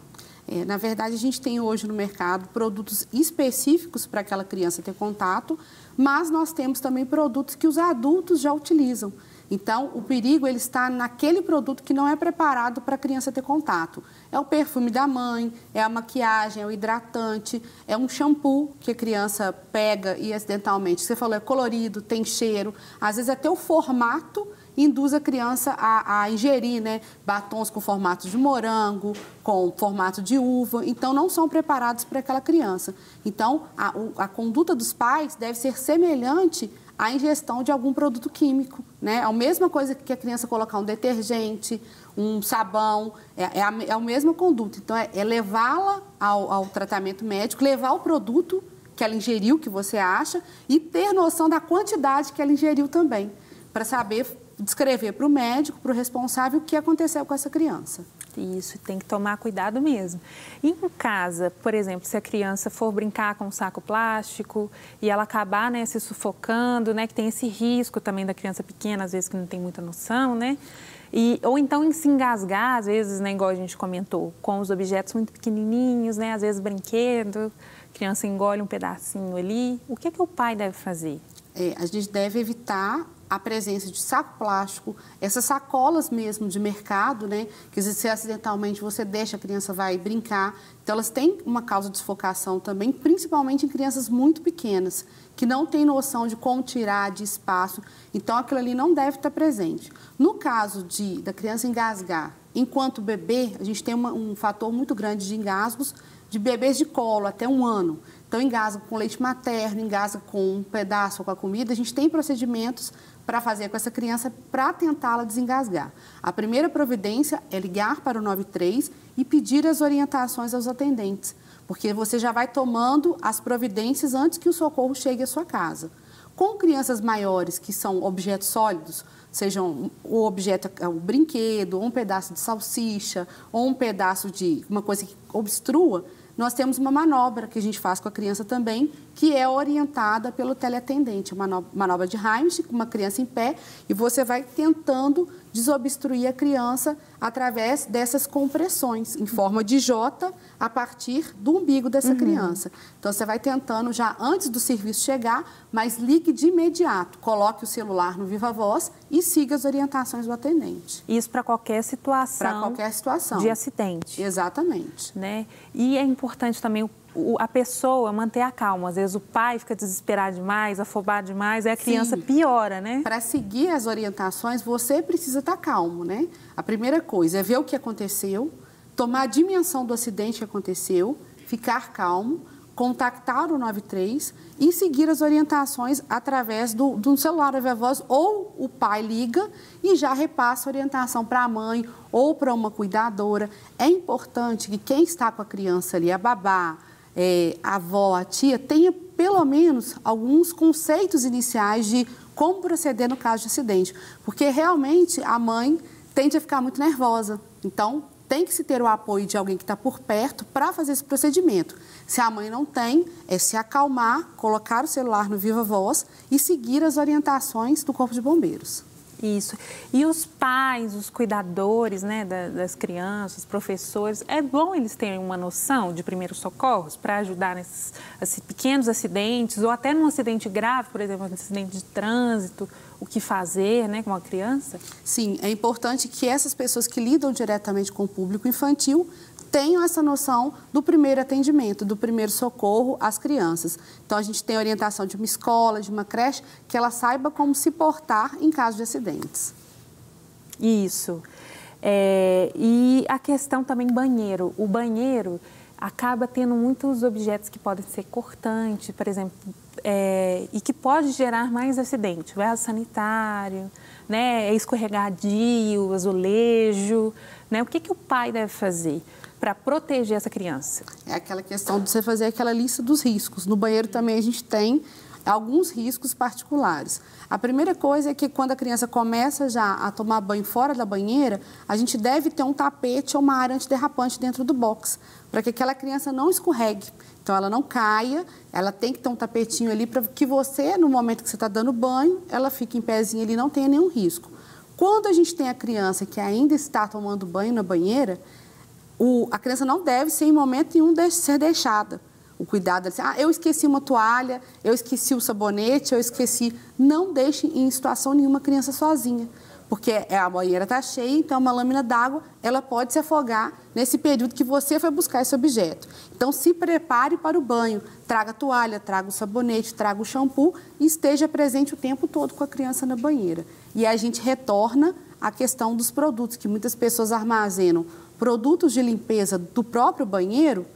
Na verdade, a gente tem hoje no mercado produtos específicos para aquela criança ter contato, mas nós temos também produtos que os adultos já utilizam. Então, o perigo ele está naquele produto que não é preparado para a criança ter contato. É o perfume da mãe, é a maquiagem, é o hidratante, é um shampoo que a criança pega e acidentalmente, você falou, é colorido, tem cheiro, às vezes até o formato induz a criança a ingerir, né, batons com formato de morango, com formato de uva, então não são preparados para aquela criança. Então, a conduta dos pais deve ser semelhante à ingestão de algum produto químico, né? É a mesma coisa que a criança colocar um detergente, um sabão, é a mesma conduta. Então, é levá-la ao tratamento médico, levar o produto que ela ingeriu, que você acha, e ter noção da quantidade que ela ingeriu também, para saber descrever para o médico, para o responsável, o que aconteceu com essa criança. Isso, tem que tomar cuidado mesmo. E em casa, por exemplo, se a criança for brincar com um saco plástico e ela acabar, né, se sufocando, né, que tem esse risco também da criança pequena, às vezes que não tem muita noção, né? Ou então em se engasgar, às vezes, né, igual a gente comentou, com os objetos muito pequenininhos, né, às vezes brinquedo, a criança engole um pedacinho ali. O que o pai deve fazer? A gente deve evitar a presença de saco plástico, essas sacolas mesmo de mercado, né? Que se acidentalmente você deixa, a criança vai brincar. Então, elas têm uma causa de sufocação também, principalmente em crianças muito pequenas, que não têm noção de como tirar de espaço. Então, aquilo ali não deve estar presente. No caso da criança engasgar, enquanto bebê, a gente tem um fator muito grande de engasgos de bebês de colo até 1 ano. Então, engasga com leite materno, engasga com um pedaço ou com a comida. A gente tem procedimentos para fazer com essa criança para tentá-la desengasgar. A primeira providência é ligar para o 93 e pedir as orientações aos atendentes, porque você já vai tomando as providências antes que o socorro chegue à sua casa. Com crianças maiores, que são objetos sólidos, sejam o objeto, o brinquedo, ou um pedaço de salsicha, ou um pedaço de uma coisa que obstrua, nós temos uma manobra que a gente faz com a criança também, que é orientada pelo teleatendente, uma manobra de Heimlich, com uma criança em pé, e você vai tentando desobstruir a criança através dessas compressões, em forma de J, a partir do umbigo dessa criança. Então, você vai tentando já antes do serviço chegar, mas ligue de imediato, coloque o celular no Viva Voz e siga as orientações do atendente. Isso para qualquer situação. Para qualquer situação. De acidente. Exatamente. Né? E é importante também a pessoa manter a calma. Às vezes o pai fica desesperado demais, afobado demais, aí a criança piora, né? Para seguir as orientações, você precisa estar calmo, né? A primeira coisa é ver o que aconteceu, tomar a dimensão do acidente que aconteceu, ficar calmo, contactar o 93 e seguir as orientações através do celular da Viva Voz, ou o pai liga e já repassa a orientação para a mãe ou para uma cuidadora. É importante que quem está com a criança ali, a babá, a avó, a tia, tenha pelo menos alguns conceitos iniciais de como proceder no caso de acidente, porque realmente a mãe tende a ficar muito nervosa. Então, tem que se ter o apoio de alguém que está por perto para fazer esse procedimento. Se a mãe não tem, é se acalmar, colocar o celular no Viva Voz e seguir as orientações do Corpo de Bombeiros. Isso. E os pais, os cuidadores, né, das crianças, professores, é bom eles terem uma noção de primeiros socorros para ajudar nesses pequenos acidentes ou até num acidente grave, por exemplo, um acidente de trânsito, o que fazer, né, com uma criança? Sim, é importante que essas pessoas que lidam diretamente com o público infantil tenham essa noção do primeiro atendimento, do primeiro socorro às crianças. Então, a gente tem orientação de uma escola, de uma creche, que ela saiba como se portar em caso de acidentes. Isso. E a questão também banheiro. O banheiro acaba tendo muitos objetos que podem ser cortantes, por exemplo, e que pode gerar mais acidente. Vaso sanitário, né, escorregadio, azulejo, né? O que o pai deve fazer para proteger essa criança? É aquela questão de você fazer aquela lista dos riscos. No banheiro também a gente tem alguns riscos particulares. A primeira coisa é que quando a criança começa já a tomar banho fora da banheira, a gente deve ter um tapete ou uma área antiderrapante dentro do box, para que aquela criança não escorregue. Então, ela não caia, ela tem que ter um tapetinho ali para que você, no momento que você está dando banho, ela fique em pezinho ali e não tenha nenhum risco. Quando a gente tem a criança que ainda está tomando banho na banheira, a criança não deve ser, em momento nenhum, ser deixada. O cuidado é assim, eu esqueci uma toalha, eu esqueci o sabonete, eu esqueci. Não deixe em situação nenhuma a criança sozinha, porque a banheira está cheia, então uma lâmina d'água, ela pode se afogar nesse período que você foi buscar esse objeto. Então, se prepare para o banho, traga a toalha, traga o sabonete, traga o shampoo e esteja presente o tempo todo com a criança na banheira. E a gente retorna à questão dos produtos, que muitas pessoas armazenam produtos de limpeza do próprio banheiro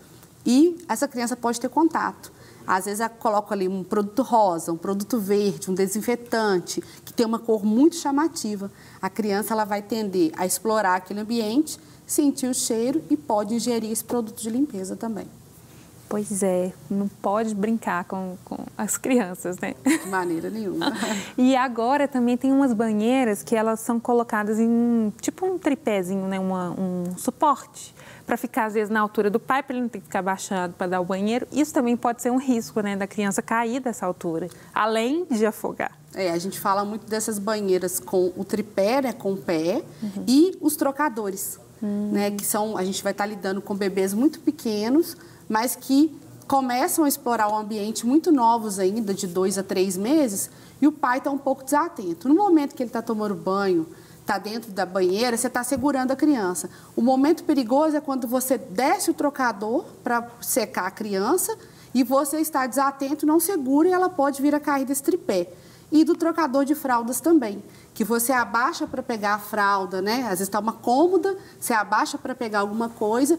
e essa criança pode ter contato. Às vezes, ela coloca ali um produto rosa, um produto verde, um desinfetante, que tem uma cor muito chamativa. A criança ela vai tender a explorar aquele ambiente, sentir o cheiro e pode ingerir esse produto de limpeza também. Pois é, não pode brincar com as crianças, né? De maneira nenhuma. E agora também tem umas banheiras que elas são colocadas em tipo um tripézinho, né? Um suporte, para ficar às vezes na altura do pai, para ele não ter que ficar baixando para dar o banheiro. Isso também pode ser um risco, né? Da criança cair dessa altura, além de afogar. A gente fala muito dessas banheiras com o tripé, né, com o pé, e os trocadores, né? Que são, a gente vai estar lidando com bebês muito pequenos, mas que começam a explorar um ambiente muito novos ainda, de 2 a 3 meses, e o pai está um pouco desatento. No momento que ele está tomando banho, está dentro da banheira, você está segurando a criança. O momento perigoso é quando você desce o trocador para secar a criança e você está desatento, não segura e ela pode vir a cair desse tripé. E do trocador de fraldas também, que você abaixa para pegar a fralda, né? Às vezes está uma cômoda, você abaixa para pegar alguma coisa,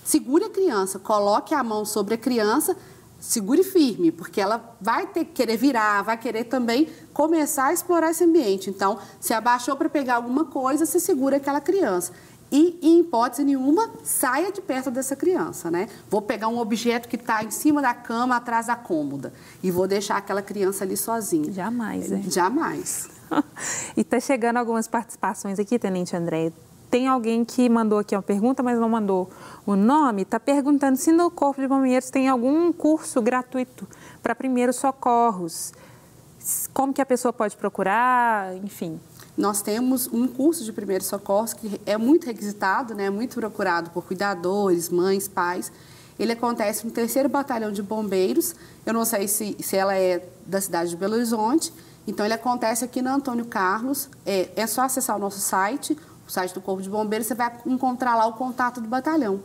segure a criança, coloque a mão sobre a criança, segure firme, porque ela vai querer virar, vai querer também começar a explorar esse ambiente. Então, se abaixou para pegar alguma coisa, você segura aquela criança. E, em hipótese nenhuma, saia de perto dessa criança, né? Vou pegar um objeto que está em cima da cama, atrás da cômoda, e vou deixar aquela criança ali sozinha. Jamais, né? Jamais. E está chegando algumas participações aqui, Tenente André. Tem alguém que mandou aqui uma pergunta, mas não mandou o nome. Está perguntando se no Corpo de Bombeiros tem algum curso gratuito para primeiros socorros. Como que a pessoa pode procurar, enfim. Nós temos um curso de primeiros socorros que é muito requisitado, né? Muito procurado por cuidadores, mães, pais. Ele acontece no 3º Batalhão de Bombeiros. Eu não sei se ela é da cidade de Belo Horizonte. Então, ele acontece aqui na Antônio Carlos. É só acessar o nosso site, o site do Corpo de Bombeiros, você vai encontrar lá o contato do batalhão.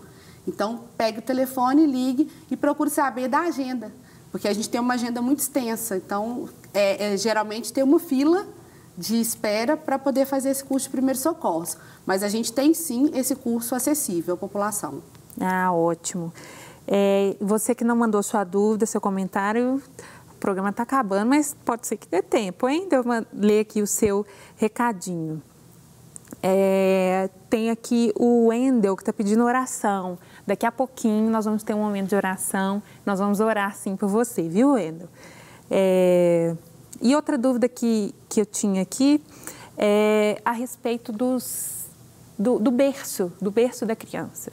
Então, pegue o telefone, ligue e procure saber da agenda, porque a gente tem uma agenda muito extensa. Então, geralmente tem uma fila de espera para poder fazer esse curso de primeiros socorros. Mas a gente tem, sim, esse curso acessível à população. Ah, ótimo. Você que não mandou sua dúvida, seu comentário, o programa está acabando, mas pode ser que dê tempo, hein? Eu vou ler aqui o seu recadinho. Tem aqui o Wendel que está pedindo oração. Daqui a pouquinho nós vamos ter um momento de oração. Nós vamos orar sim por você, viu, Wendel? E outra dúvida que eu tinha aqui é a respeito do berço da criança.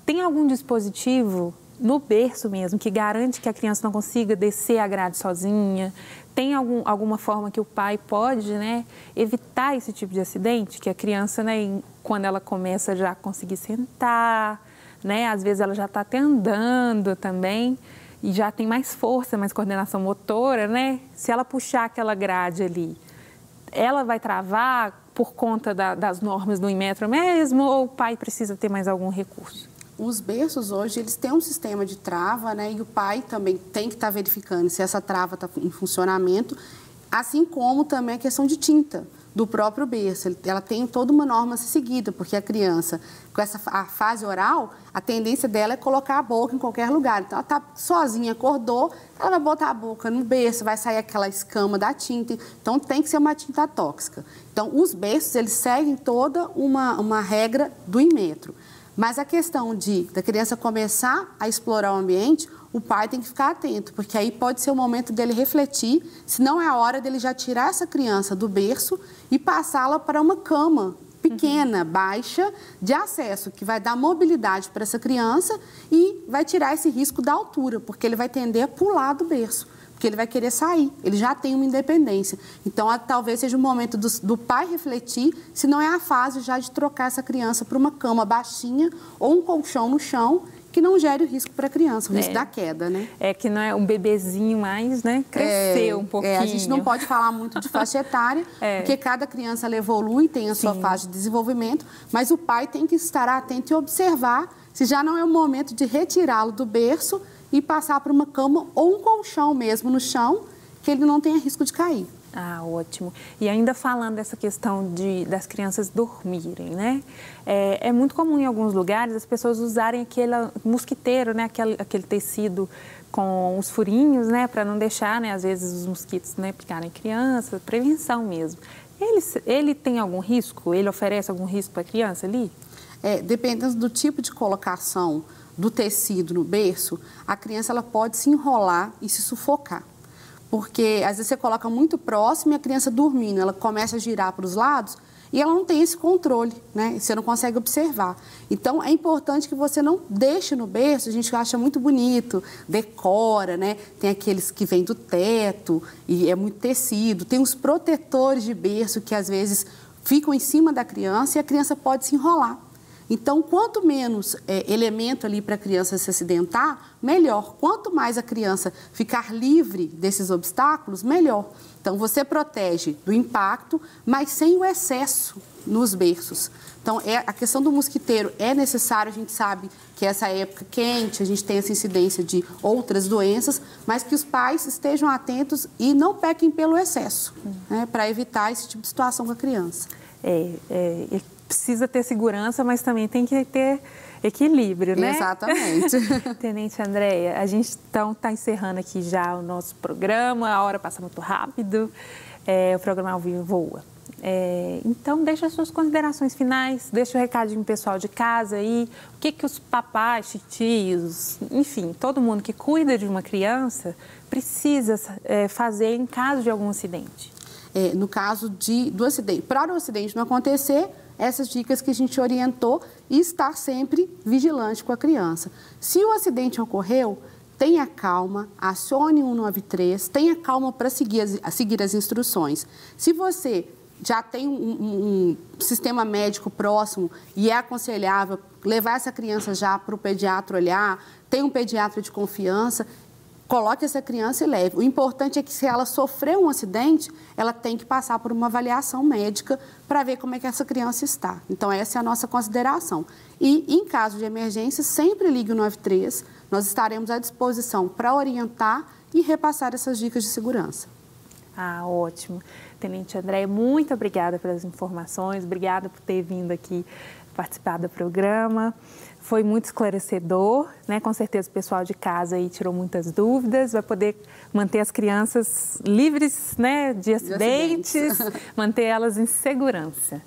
Tem algum dispositivo no berço mesmo que garante que a criança não consiga descer a grade sozinha? tem alguma forma que o pai pode, né, evitar esse tipo de acidente? Que a criança, né, quando ela começa já a conseguir sentar, né, às vezes ela já está até andando também e já tem mais força, mais coordenação motora, né? Se ela puxar aquela grade ali, ela vai travar por conta das normas do Inmetro mesmo ou o pai precisa ter mais algum recurso? Os berços hoje, eles têm um sistema de trava, né? E o pai também tem que estar verificando se essa trava está em funcionamento, assim como também a questão de tinta do próprio berço. Ela tem toda uma norma a ser seguida, porque a criança, com a fase oral, a tendência dela é colocar a boca em qualquer lugar. Então, ela está sozinha, acordou, ela vai botar a boca no berço, vai sair aquela escama da tinta. Então, tem que ser uma tinta tóxica. Então, os berços, eles seguem toda uma regra do Inmetro. Mas a questão da criança começar a explorar o ambiente, o pai tem que ficar atento, porque aí pode ser o momento dele refletir, se não é a hora dele já tirar essa criança do berço e passá-la para uma cama pequena, baixa, de acesso, que vai dar mobilidade para essa criança e vai tirar esse risco da altura, porque ele vai tender a pular do berço, porque ele vai querer sair, ele já tem uma independência. Então, talvez seja o momento do pai refletir, se não é a fase já de trocar essa criança para uma cama baixinha ou um colchão no chão, que não gere o risco para a criança, o risco da queda, né? É que não é um bebezinho mais, né? Cresceu um pouquinho. A gente não pode falar muito de faixa etária, porque cada criança ela evolui, tem a sua fase de desenvolvimento, mas o pai tem que estar atento e observar se já não é o momento de retirá-lo do berço e passar para uma cama ou um colchão mesmo no chão, que ele não tenha risco de cair. Ah, ótimo. E ainda falando dessa questão das crianças dormirem, né? É muito comum em alguns lugares as pessoas usarem aquele mosquiteiro, né? Aquele tecido com os furinhos, né? Para não deixar, né? Às vezes os mosquitos, né? Picarem criança, prevenção mesmo. Ele tem algum risco? Ele oferece algum risco para a criança ali? Dependendo do tipo de colocação do tecido no berço, a criança ela pode se enrolar e se sufocar. Porque às vezes você coloca muito próximo e a criança dormindo, ela começa a girar para os lados e ela não tem esse controle, né? Você não consegue observar. Então, é importante que você não deixe no berço, a gente acha muito bonito, decora, né? Tem aqueles que vêm do teto e é muito tecido, tem os protetores de berço que às vezes ficam em cima da criança e a criança pode se enrolar. Então, quanto menos elemento ali para a criança se acidentar, melhor. Quanto mais a criança ficar livre desses obstáculos, melhor. Então, você protege do impacto, mas sem o excesso nos berços. Então, a questão do mosquiteiro é necessário, a gente sabe que essa época quente, a gente tem essa incidência de outras doenças, mas que os pais estejam atentos e não pequem pelo excesso, né, para evitar esse tipo de situação com a criança. Precisa ter segurança, mas também tem que ter equilíbrio, né? Exatamente. Tenente Andréia, a gente então está encerrando aqui já o nosso programa, a hora passa muito rápido, o programa ao vivo voa. Então, deixa as suas considerações finais, deixa o recadinho pessoal de casa aí, o que os papais, tios, enfim, todo mundo que cuida de uma criança precisa fazer em caso de algum acidente. No caso do acidente, para o acidente não acontecer, essas dicas que a gente orientou e estar sempre vigilante com a criança. Se o acidente ocorreu, tenha calma, acione 193, tenha calma para seguir as instruções. Se você já tem um sistema médico próximo e é aconselhável levar essa criança já para o pediatra olhar, tem um pediatra de confiança, coloque essa criança e leve. O importante é que se ela sofreu um acidente, ela tem que passar por uma avaliação médica para ver como é que essa criança está. Então, essa é a nossa consideração. E, em caso de emergência, sempre ligue o 93. Nós estaremos à disposição para orientar e repassar essas dicas de segurança. Ah, ótimo. Tenente Andréia, muito obrigada pelas informações, obrigada por ter vindo aqui participar do programa. Foi muito esclarecedor, né? Com certeza o pessoal de casa aí tirou muitas dúvidas, vai poder manter as crianças livres, né, de acidentes, manter elas em segurança.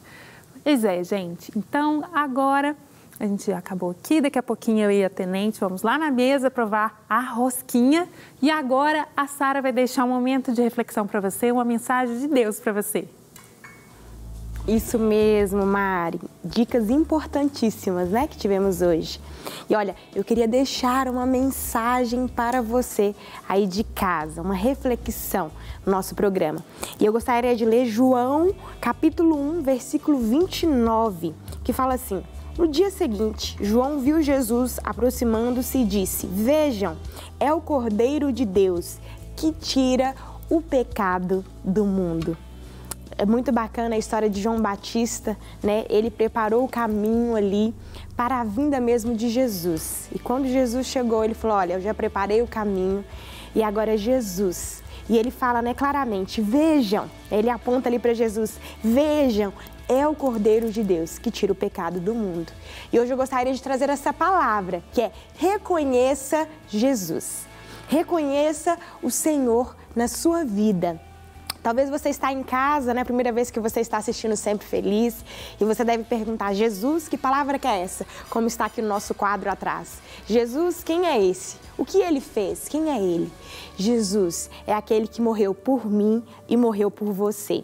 Pois é, gente. Então, agora a gente já acabou aqui, daqui a pouquinho eu e a Tenente vamos lá na mesa provar a rosquinha e agora a Sara vai deixar um momento de reflexão para você, uma mensagem de Deus para você. Isso mesmo, Mari. Dicas importantíssimas, né, que tivemos hoje. E olha, eu queria deixar uma mensagem para você aí de casa, uma reflexão no nosso programa. E eu gostaria de ler João, capítulo 1, versículo 29, que fala assim: no dia seguinte, João viu Jesus aproximando-se e disse: vejam, é o Cordeiro de Deus que tira o pecado do mundo. É muito bacana a história de João Batista, né? Ele preparou o caminho ali para a vinda mesmo de Jesus. E quando Jesus chegou, ele falou: olha, eu já preparei o caminho e agora é Jesus. E ele fala, né, claramente: vejam, ele aponta ali para Jesus: vejam, é o Cordeiro de Deus que tira o pecado do mundo. E hoje eu gostaria de trazer essa palavra, que é: reconheça Jesus. Reconheça o Senhor na sua vida. Talvez você está em casa, né? Primeira vez que você está assistindo Sempre Feliz, e você deve perguntar: Jesus, que palavra que é essa? Como está aqui no nosso quadro atrás. Jesus, quem é esse? O que ele fez? Quem é ele? Jesus é aquele que morreu por mim e morreu por você.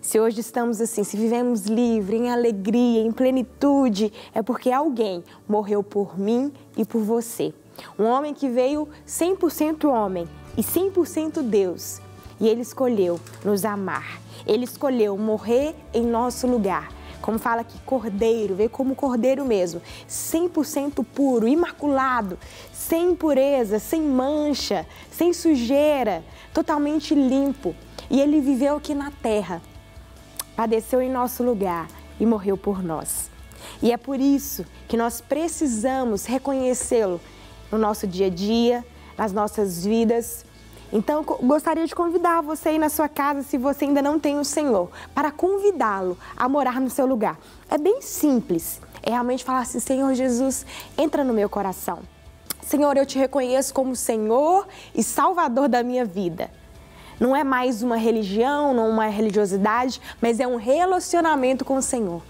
Se hoje estamos assim, se vivemos livre, em alegria, em plenitude, é porque alguém morreu por mim e por você. Um homem que veio 100% homem e 100% Deus. E ele escolheu nos amar. Ele escolheu morrer em nosso lugar. Como fala aqui, cordeiro, veio como cordeiro mesmo. 100% puro, imaculado, sem impureza, sem mancha, sem sujeira, totalmente limpo. E ele viveu aqui na terra, padeceu em nosso lugar e morreu por nós. E é por isso que nós precisamos reconhecê-lo no nosso dia a dia, nas nossas vidas. Então, gostaria de convidar você aí na sua casa, se você ainda não tem o Senhor, para convidá-lo a morar no seu lugar. É bem simples, é realmente falar assim: Senhor Jesus, entra no meu coração. Senhor, eu te reconheço como Senhor e Salvador da minha vida. Não é mais uma religião, não é uma religiosidade, mas é um relacionamento com o Senhor.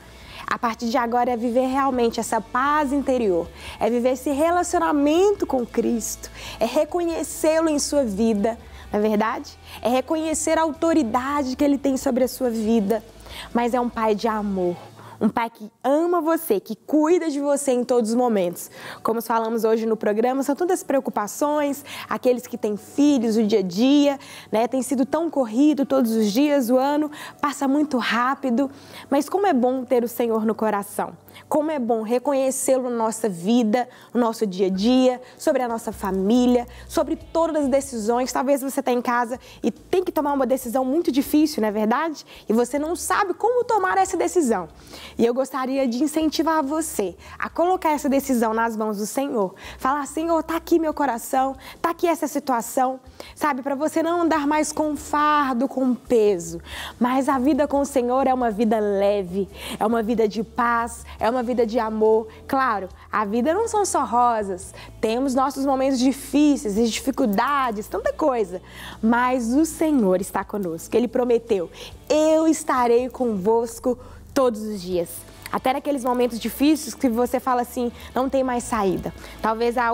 A partir de agora é viver realmente essa paz interior, é viver esse relacionamento com Cristo, é reconhecê-lo em sua vida, não é verdade? É reconhecer a autoridade que Ele tem sobre a sua vida, mas é um Pai de amor. Um Pai que ama você, que cuida de você em todos os momentos. Como falamos hoje no programa, são tantas preocupações, aqueles que têm filhos, o dia a dia, né? Tem sido tão corrido todos os dias, o ano passa muito rápido. Mas como é bom ter o Senhor no coração. Como é bom reconhecê-lo na nossa vida, no nosso dia a dia, sobre a nossa família, sobre todas as decisões. Talvez você está em casa e tem que tomar uma decisão muito difícil, não é verdade? E você não sabe como tomar essa decisão. E eu gostaria de incentivar você a colocar essa decisão nas mãos do Senhor. Falar: Senhor, está aqui meu coração, está aqui essa situação, sabe? Para você não andar mais com fardo, com peso. Mas a vida com o Senhor é uma vida leve, é uma vida de paz, é uma vida de amor. Claro, a vida não são só rosas, temos nossos momentos difíceis e dificuldades, tanta coisa. Mas o Senhor está conosco, Ele prometeu: eu estarei convosco todos os dias. Até naqueles momentos difíceis que você fala assim, não tem mais saída. Talvez a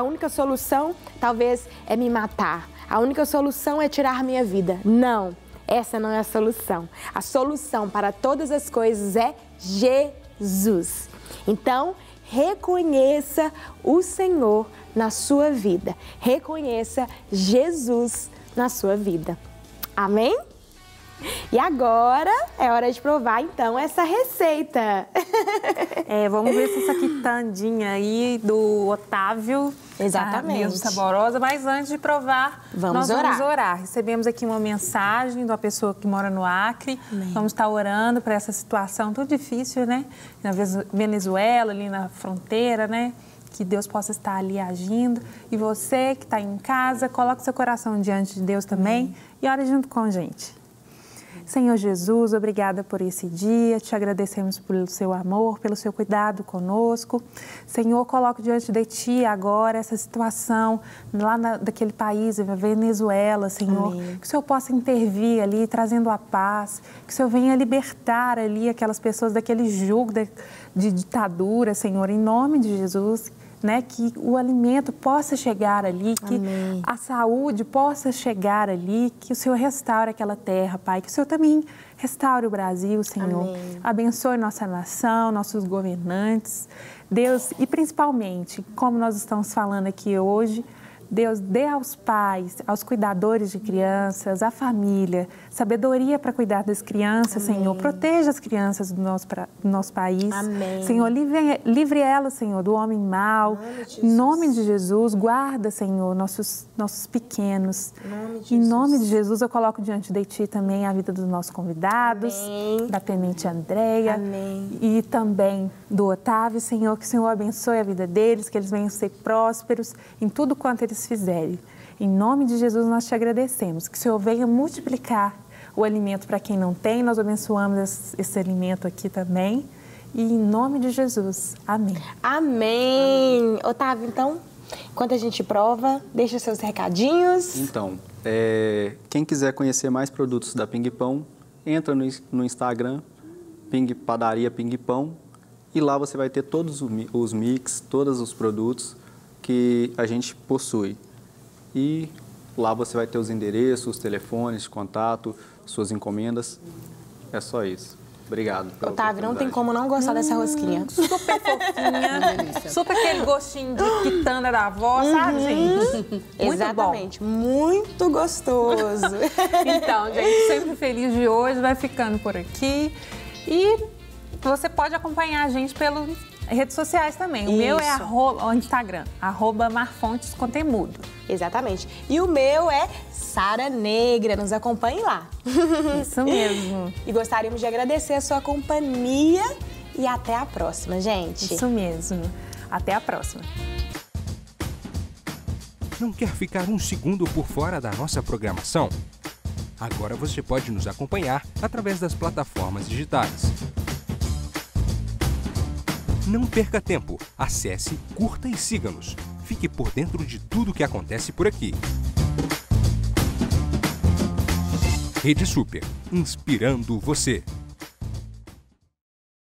única solução, talvez, é me matar. A única solução é tirar minha vida. Não, essa não é a solução. A solução para todas as coisas é Jesus. Então, reconheça o Senhor na sua vida. Reconheça Jesus na sua vida. Amém? E agora é hora de provar, então, essa receita. Vamos ver se essa quitandinha aí do Otávio Exatamente. Tá mesmo saborosa. Mas antes de provar, nós vamos orar. Recebemos aqui uma mensagem de uma pessoa que mora no Acre. Amém. Vamos estar orando para essa situação tão difícil, né? Na Venezuela, ali na fronteira, né? Que Deus possa estar ali agindo. E você que está em casa, coloque seu coração diante de Deus também e ore junto com a gente. Senhor Jesus, obrigada por esse dia, te agradecemos pelo seu amor, pelo seu cuidado conosco. Senhor, coloco diante de Ti agora essa situação lá daquele país, a Venezuela, Senhor. Amém. Que o Senhor possa intervir ali, trazendo a paz, que o Senhor venha libertar ali aquelas pessoas daquele jugo de ditadura, Senhor, em nome de Jesus. né, que o alimento possa chegar ali, que Amém. a saúde possa chegar ali, que o Senhor restaure aquela terra, Pai, que o Senhor também restaure o Brasil, Senhor. Amém. Abençoe nossa nação, nossos governantes, Deus, e principalmente, como nós estamos falando aqui hoje, Deus, dê aos pais, aos cuidadores de crianças, à família, sabedoria para cuidar das crianças, Amém. Senhor. Proteja as crianças do nosso país. Amém. Senhor, livre elas, Senhor, do homem mau. Em nome de Jesus, guarda, Senhor, nossos pequenos. Em nome de Jesus, eu coloco diante de Ti também a vida dos nossos convidados, Amém. da Tenente Andréia Amém. e também do Otávio, Senhor, que o Senhor abençoe a vida deles, que eles venham ser prósperos em tudo quanto eles fizerem. Em nome de Jesus, nós te agradecemos. Que o Senhor venha multiplicar o alimento para quem não tem. Nós abençoamos esse alimento aqui também. E em nome de Jesus. Amém. Amém. Otávio, então, enquanto a gente prova, deixa seus recadinhos. Então, quem quiser conhecer mais produtos da Ping Pão, entra no Instagram, Padaria Ping Pão, e lá você vai ter todos os mix, todos os produtos que a gente possui. E lá você vai ter os endereços, os telefones de contato, suas encomendas. É só isso. Obrigado pela Otávio, não tem oportunidade. como não gostar dessa rosquinha. Super fofinha, super aquele gostinho de quitanda da avó, sabe, gente? Muito Exatamente, muito gostoso. Então, gente, sempre feliz de hoje, vai ficando por aqui. E você pode acompanhar a gente pelas redes sociais também. O meu é o Instagram, @marfontescontemudo. Exatamente. E o meu é Sara Negra, nos acompanhe lá. Isso mesmo. E gostaríamos de agradecer a sua companhia e até a próxima, gente. Isso mesmo. Até a próxima. Não quer ficar um segundo por fora da nossa programação? Agora você pode nos acompanhar através das plataformas digitais. Não perca tempo, acesse, curta e siga-nos. Fique por dentro de tudo o que acontece por aqui. Rede Super, inspirando você.